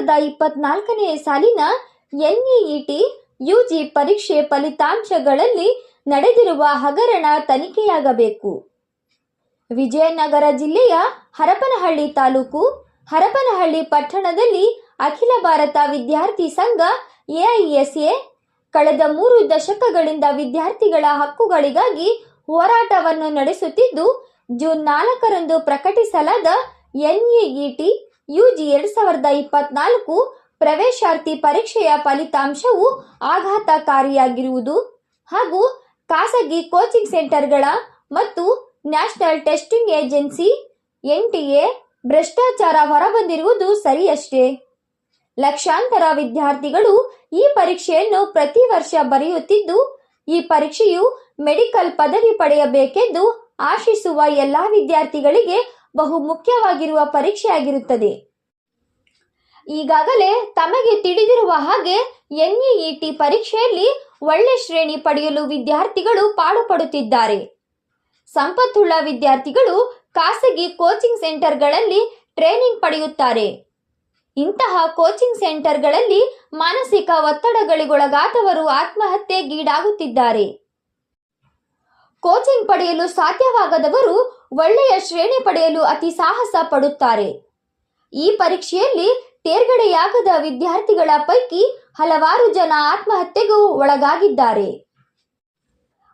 2024ನೇ ಸಾಲಿನ NEET UG ಪರೀಕ್ಷೆ ಫಲಿತಾಂಶಗಳಲ್ಲಿ ನಡೆದಿರುವ ಹಗರಣ ತನಿಖೆಯಾಗಬೇಕು. ವಿಜಯನಗರ ಜಿಲ್ಲೆಯ ಹರಪನಹಳ್ಳಿ ತಾಲೂಕು ಹರಪನಹಳ್ಳಿ ಪಟ್ಟಣದಲ್ಲಿ ಅಖಿಲ ಭಾರತ ವಿದ್ಯಾರ್ಥಿ ಸಂಘ ಎಐಎಸ್ಎ ಕಳೆದ 3 ದಶಕಗಳಿಂದ ವಿದ್ಯಾರ್ಥಿಗಳ ಹಕ್ಕುಗಳಿಗಾಗಿ ಹೋರಾಟವನ್ನು ನಡೆಸುತ್ತಿದ್ದು, ಜೂನ್ 4ರಂದು ಪ್ರಕಟಿಸಲಾದ ಎನ್ಇಇಟಿ ಯುಜಿ 2024 ಪ್ರವೇಶಾರ್ಥಿ ಪರೀಕ್ಷೆಯ ಫಲಿತಾಂಶವು ಆಘಾತಕಾರಿಯಾಗಿರುವುದು ಹಾಗೂ ಖಾಸಗಿ ಕೋಚಿಂಗ್ ಸೆಂಟರ್ಗಳ ಮತ್ತು ನ್ಯಾಷನಲ್ ಟೆಸ್ಟಿಂಗ್ ಏಜೆನ್ಸಿ ಎನ್ಟಿಎ ಭ್ರಷ್ಟಾಚಾರ ಹೊರಬಂದಿರುವುದು ಸರಿಯಷ್ಟೇ. ಲಕ್ಷಾಂತರ ವಿದ್ಯಾರ್ಥಿಗಳು ಈ ಪರೀಕ್ಷೆಯನ್ನು ಪ್ರತಿ ವರ್ಷ ಬರೆಯುತ್ತಿದ್ದು, ಈ ಪರೀಕ್ಷೆಯು ಮೆಡಿಕಲ್ ಪದವಿ ಪಡೆಯಬೇಕೆಂದು ಆಶಿಸುವ ಎಲ್ಲಾ ವಿದ್ಯಾರ್ಥಿಗಳಿಗೆ ಬಹು ಮುಖ್ಯವಾಗಿರುವ ಪರೀಕ್ಷೆಯಾಗಿರುತ್ತದೆ. ಈಗಾಗಲೇ ತಮಗೆ ತಿಳಿದಿರುವ ಹಾಗೆ ಎನ್ಇಇಟಿ ಪರೀಕ್ಷೆಯಲ್ಲಿ ಒಳ್ಳೆ ಶ್ರೇಣಿ ಪಡೆಯಲು ವಿದ್ಯಾರ್ಥಿಗಳು ಪಾಡುಪಡುತ್ತಿದ್ದಾರೆ. ಸಂಪತ್ತುಳ್ಳ ವಿದ್ಯಾರ್ಥಿಗಳು ಖಾಸಗಿ ಕೋಚಿಂಗ್ ಸೆಂಟರ್ಗಳಲ್ಲಿ ಟ್ರೈನಿಂಗ್ ಪಡೆಯುತ್ತಾರೆ. ಇಂತಹ ಕೋಚಿಂಗ್ ಸೆಂಟರ್ಗಳಲ್ಲಿ ಮಾನಸಿಕ ಒತ್ತಡಗಳಿಗೊಳಗಾದವರು ಆತ್ಮಹತ್ಯೆಗೀಡಾಗುತ್ತಿದ್ದಾರೆ. ಕೋಚಿಂಗ್ ಪಡೆಯಲು ಸಾಧ್ಯವಾಗದವರು ಒಳ್ಳೆಯ ಶ್ರೇಣಿ ಪಡೆಯಲು ಅತಿ ಸಾಹಸ ಪಡುತ್ತಾರೆ. ಈ ಪರೀಕ್ಷೆಯಲ್ಲಿ ತೇರ್ಗಡೆಯಾಗದ ವಿದ್ಯಾರ್ಥಿಗಳ ಪೈಕಿ ಹಲವಾರು ಜನ ಆತ್ಮಹತ್ಯೆಗೂ ಒಳಗಾಗಿದ್ದಾರೆ.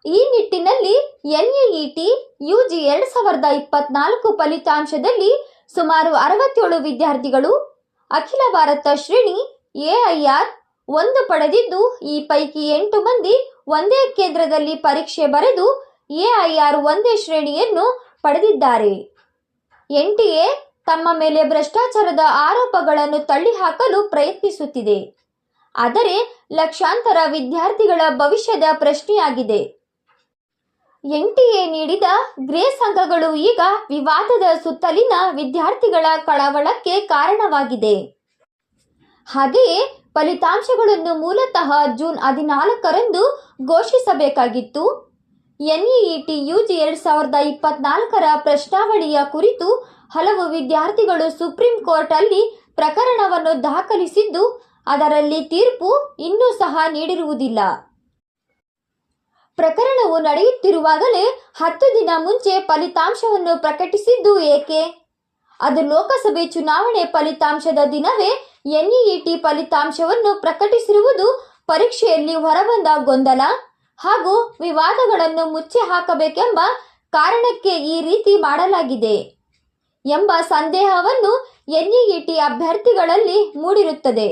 ಈ ನಿಟ್ಟಿನಲ್ಲಿ ಎನ್ಇಇಟಿ ಯುಜಿ 2024 ಫಲಿತಾಂಶದಲ್ಲಿ ಸುಮಾರು 67 ವಿದ್ಯಾರ್ಥಿಗಳು ಅಖಿಲ ಭಾರತ ಶ್ರೇಣಿ ಎಐಆರ್ 1 ಪಡೆದಿದ್ದು, ಈ ಪೈಕಿ 8 ಮಂದಿ ಒಂದೇ ಕೇಂದ್ರದಲ್ಲಿ ಪರೀಕ್ಷೆ ಬರೆದು ಎಐಆರ್ 1 ಶ್ರೇಣಿಯನ್ನು ಪಡೆದಿದ್ದಾರೆ. ಎನ್ಟಿಎ ತಮ್ಮ ಮೇಲೆ ಭ್ರಷ್ಟಾಚಾರದ ಆರೋಪಗಳನ್ನು ತಳ್ಳಿಹಾಕಲು ಪ್ರಯತ್ನಿಸುತ್ತಿದೆ. ಆದರೆ ಲಕ್ಷಾಂತರ ವಿದ್ಯಾರ್ಥಿಗಳ ಭವಿಷ್ಯದ ಪ್ರಶ್ನೆಯಾಗಿದೆ. ಎನ್ಟಿಎ ನೀಡಿದ ಗ್ರೇಸ್ ಅಂಕಗಳು ಈಗ ವಿವಾದದ ಸುತ್ತಲಿನ ವಿದ್ಯಾರ್ಥಿಗಳ ಕಳವಳಕ್ಕೆ ಕಾರಣವಾಗಿದೆ. ಹಾಗೆಯೇ ಫಲಿತಾಂಶಗಳನ್ನು ಮೂಲತಃ ಜೂನ್ 14ರಂದು ಘೋಷಿಸಬೇಕಾಗಿತ್ತು. ಎನ್ಇಇಟಿ ಯುಜಿ 2024ರ ಪ್ರಶ್ನಾವಳಿಯ ಕುರಿತು ಹಲವು ವಿದ್ಯಾರ್ಥಿಗಳು ಸುಪ್ರೀಂ ಕೋರ್ಟ್ ಅಲ್ಲಿ ಪ್ರಕರಣವನ್ನು ದಾಖಲಿಸಿದ್ದು, ಅದರಲ್ಲಿ ತೀರ್ಪು ಇನ್ನೂ ಸಹ ನೀಡಿರುವುದಿಲ್ಲ. ಪ್ರಕರಣವು ನಡೆಯುತ್ತಿರುವಾಗಲೇ 10 ದಿನ ಮುಂಚೆ ಫಲಿತಾಂಶವನ್ನು ಪ್ರಕಟಿಸಿದ್ದು ಏಕೆ? ಅದು ಲೋಕಸಭೆ ಚುನಾವಣೆ ಫಲಿತಾಂಶದ ದಿನವೇ ಎನ್ಇಇಟಿ ಫಲಿತಾಂಶವನ್ನು ಪ್ರಕಟಿಸಿರುವುದು ಪರೀಕ್ಷೆಯಲ್ಲಿ ಹೊರಬಂದ ಗೊಂದಲ ಹಾಗೂ ವಿವಾದಗಳನ್ನು ಮುಚ್ಚಿ ಹಾಕಬೇಕೆಂಬ ಕಾರಣಕ್ಕೆ ಈ ರೀತಿ ಮಾಡಲಾಗಿದೆ ಎಂಬ ಸಂದೇಹವನ್ನು ಎನ್ಇಇಟಿ ಅಭ್ಯರ್ಥಿಗಳಲ್ಲಿ ಮೂಡಿರುತ್ತದೆ.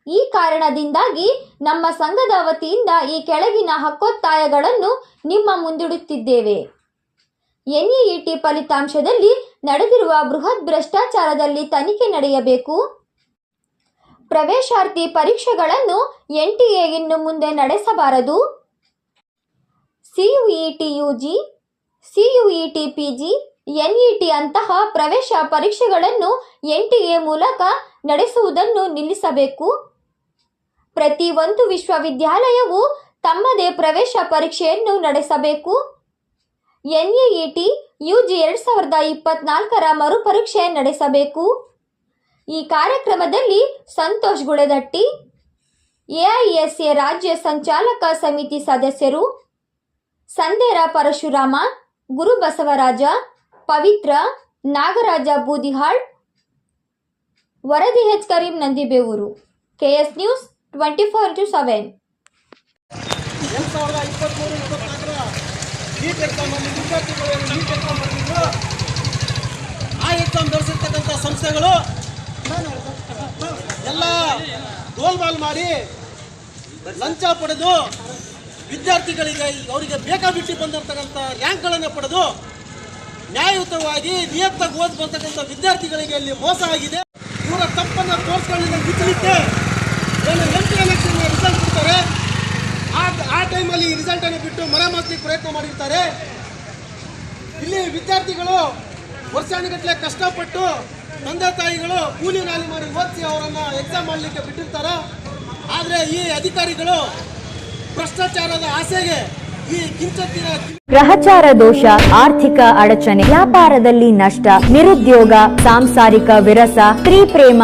ಈ ಕಾರಣದಿಂದಾಗಿ ನಮ್ಮ ಸಂಘದ ವತಿಯಿಂದ ಈ ಕೆಳಗಿನ ಹಕ್ಕೊತ್ತಾಯಗಳನ್ನು ನಿಮ್ಮ ಮುಂದಿಡುತ್ತಿದ್ದೇವೆ. ಎನ್ಇಇಟಿ ಫಲಿತಾಂಶದಲ್ಲಿ ನಡೆದಿರುವ ಬೃಹತ್ ಭ್ರಷ್ಟಾಚಾರದಲ್ಲಿ ತನಿಖೆ ನಡೆಯಬೇಕು. ಪ್ರವೇಶಾರ್ಥಿ ಪರೀಕ್ಷೆಗಳನ್ನು ಎನ್ಟಿಎ ಇನ್ನು ಮುಂದೆ ನಡೆಸಬಾರದು. CUET UG, CUET PG, NET ಅಂತಹ ಪ್ರವೇಶ ಪರೀಕ್ಷೆಗಳನ್ನು ಎನ್ಟಿಎ ಮೂಲಕ ನಡೆಸುವುದನ್ನು ನಿಲ್ಲಿಸಬೇಕು. ಪ್ರತಿ ಒಂದು ವಿಶ್ವವಿದ್ಯಾಲಯವು ತಮ್ಮದೇ ಪ್ರವೇಶ ಪರೀಕ್ಷೆಯನ್ನು ನಡೆಸಬೇಕು. ಎನ್ಇಇಟಿ ಯುಜಿ 2024ರ ಮರುಪರೀಕ್ಷೆ ನಡೆಸಬೇಕು. ಈ ಕಾರ್ಯಕ್ರಮದಲ್ಲಿ ಸಂತೋಷ್ ಗುಳೆದಟ್ಟಿ, ಎಐಎಸ್ಎ ರಾಜ್ಯ ಸಂಚಾಲಕ ಸಮಿತಿ ಸದಸ್ಯರು ಸಂದೇರ ಪರಶುರಾಮ, ಗುರು ಬಸವರಾಜ, ಪವಿತ್ರ, ನಾಗರಾಜ ಬೂದಿಹಾಳ್, ವರದಿ H Karim Nandibevur, KS news 24/7. 2023-24ರ ನೀಟ್ ಎಕ್ಸಾಮಲ್ಲಿ ವಿದ್ಯಾರ್ಥಿಗಳು ನೀಟ್ ಎಕ್ಸಾಮ್ ಬರೆದಿದ್ರು. ಆ ಎಕ್ಸಾಮ್ ನಡೆಸಿರ್ತಕ್ಕಂಥ ಸಂಸ್ಥೆಗಳು ಎಲ್ಲ ಗೋಲ್ಮಾಲ್ ಮಾಡಿ ಲಂಚ ಪಡೆದು ವಿದ್ಯಾರ್ಥಿಗಳಿಗೆ ಅವರಿಗೆ ಬೇಕಾಬಿಟ್ಟಿ ಬಂದಿರತಕ್ಕಂಥ ರ್ಯಾಂಕ್ಗಳನ್ನು ಪಡೆದು ನ್ಯಾಯಯುತವಾಗಿ ನಿಯತ್ತಾಗಿ ಓದಿ ಬರ್ತಕ್ಕಂಥ ವಿದ್ಯಾರ್ಥಿಗಳಿಗೆ ಅಲ್ಲಿ ಮೋಸ ಆಗಿದೆ. ಇವರ ತಪ್ಪನ್ನು ತೋರಿಸ್ಕೊಳ್ಳಿಲ್ಲ ಬಿಚ್ಚಲಿಕ್ಕೆ ಏನು ಎಂಟು ಎಲೆಕ್ಷನ್ ರಿಸಲ್ಟ್ ಬಿಡ್ತಾರೆ. ಆ ಟೈಮಲ್ಲಿ ಈ ರಿಸಲ್ಟನ್ನು ಬಿಟ್ಟು ಮರೆಮಾಚಲಿಕ್ಕೆ ಪ್ರಯತ್ನ ಮಾಡಿರ್ತಾರೆ. ಇಲ್ಲಿ ವಿದ್ಯಾರ್ಥಿಗಳು ವರ್ಷಾನುಗಟ್ಟಲೆ ಕಷ್ಟಪಟ್ಟು ತಂದೆ ತಾಯಿಗಳು ಕೂಲಿ ನಾಲಿ ಮಾಡಿ ಓದಿಸಿ ಅವರನ್ನು ಎಕ್ಸಾಮ್ ಮಾಡಲಿಕ್ಕೆ ಬಿಟ್ಟಿರ್ತಾರೆ. ಆದರೆ ಈ ಅಧಿಕಾರಿಗಳು ಭ್ರಷ್ಟಾಚಾರದ ಆಸೆಗೆ ಈ ಕಿಂಚತ್ತಿನ ಗ್ರಹಚಾರ ದೋಷ, ಆರ್ಥಿಕ ಅಡಚಣೆ, ವ್ಯಾಪಾರದಲ್ಲಿ ನಷ್ಟ, ನಿರುದ್ಯೋಗ, ಸಾಂಸಾರಿಕ ವಿರಸ, ಸ್ತ್ರೀ ಪ್ರೇಮ,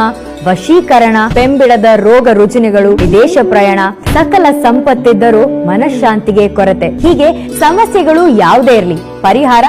ವಶೀಕರಣ, ಬೆಂಬಿಡದ ರೋಗ ರುಜಿನಗಳು, ವಿದೇಶ ಪ್ರಯಾಣ, ಸಕಲ ಸಂಪತ್ತಿದ್ದರೂ ಮನಃಶಾಂತಿಗೆ ಕೊರತೆ. ಹೀಗೆ ಸಮಸ್ಯೆಗಳು ಯಾವುದೇ ಇರಲಿ, ಪರಿಹಾರ